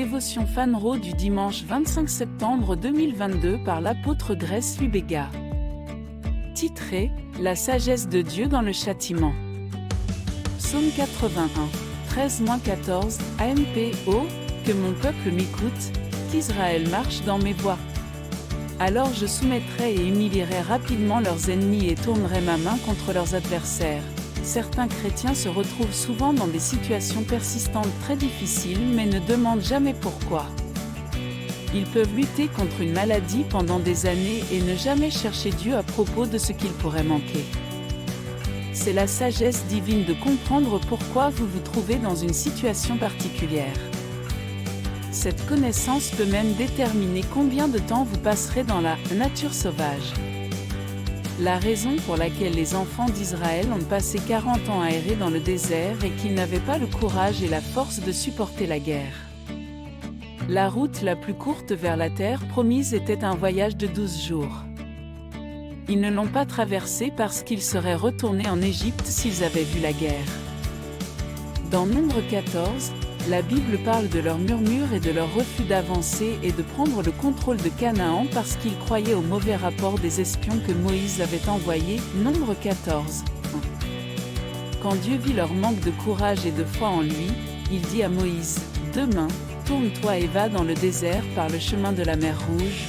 dévotion Fanro du dimanche 25 septembre 2022 par l'apôtre Grace Lubega. Titré « La sagesse de Dieu dans le châtiment ». Psaume 81, 13-14, AMPO, que mon peuple m'écoute, qu'Israël marche dans mes voies. Alors je soumettrai et humilierai rapidement leurs ennemis et tournerai ma main contre leurs adversaires. Certains chrétiens se retrouvent souvent dans des situations persistantes très difficiles mais ne demandent jamais pourquoi. Ils peuvent lutter contre une maladie pendant des années et ne jamais chercher Dieu à propos de ce qu'il pourrait manquer. C'est la sagesse divine de comprendre pourquoi vous vous trouvez dans une situation particulière. Cette connaissance peut même déterminer combien de temps vous passerez dans la nature sauvage. La raison pour laquelle les enfants d'Israël ont passé 40 ans à errer dans le désert est qu'ils n'avaient pas le courage et la force de supporter la guerre. La route la plus courte vers la terre promise était un voyage de 12 jours. Ils ne l'ont pas traversé parce qu'ils seraient retournés en Égypte s'ils avaient vu la guerre. Dans Nombre 14, la Bible parle de leur murmure et de leur refus d'avancer et de prendre le contrôle de Canaan parce qu'ils croyaient au mauvais rapport des espions que Moïse avait envoyés. Nombre 14. Quand Dieu vit leur manque de courage et de foi en lui, il dit à Moïse, « Demain, tourne-toi et va dans le désert par le chemin de la mer Rouge.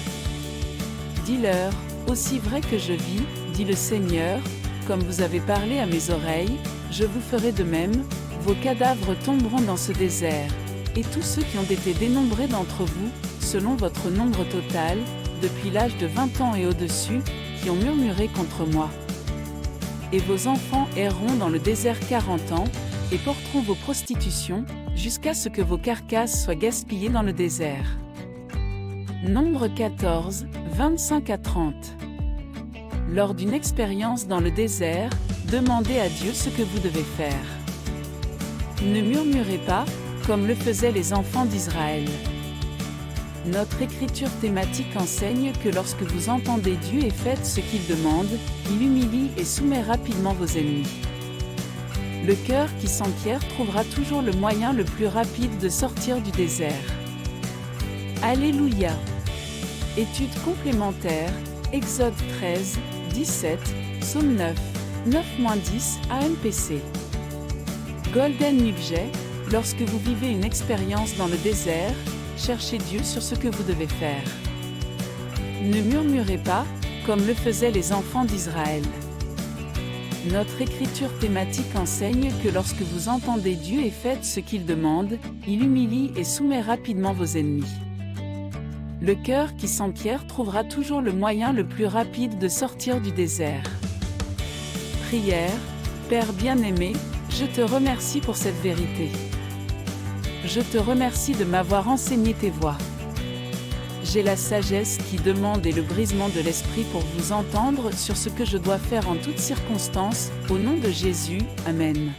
Dis-leur, aussi vrai que je vis, dit le Seigneur, comme vous avez parlé à mes oreilles, je vous ferai de même. Vos cadavres tomberont dans ce désert, et tous ceux qui ont été dénombrés d'entre vous, selon votre nombre total, depuis l'âge de 20 ans et au-dessus, qui ont murmuré contre moi. Et vos enfants erreront dans le désert 40 ans, et porteront vos prostitutions, jusqu'à ce que vos carcasses soient gaspillées dans le désert. » Nombre 14, 25-30. Lors d'une expérience dans le désert, demandez à Dieu ce que vous devez faire. Ne murmurez pas, comme le faisaient les enfants d'Israël. Notre écriture thématique enseigne que lorsque vous entendez Dieu et faites ce qu'il demande, il humilie et soumet rapidement vos ennemis. Le cœur qui s'enquiert trouvera toujours le moyen le plus rapide de sortir du désert. Alléluia! Étude complémentaire, Exode 13, 17, Psaume 9, 9-10, AMPC. Golden Nugget, lorsque vous vivez une expérience dans le désert, cherchez Dieu sur ce que vous devez faire. Ne murmurez pas, comme le faisaient les enfants d'Israël. Notre écriture thématique enseigne que lorsque vous entendez Dieu et faites ce qu'il demande, il humilie et soumet rapidement vos ennemis. Le cœur qui s'enquiert trouvera toujours le moyen le plus rapide de sortir du désert. Prière, Père bien-aimé, je te remercie pour cette vérité. Je te remercie de m'avoir enseigné tes voies. J'ai la sagesse qui demande et le brisement de l'esprit pour vous entendre sur ce que je dois faire en toutes circonstances, au nom de Jésus, Amen.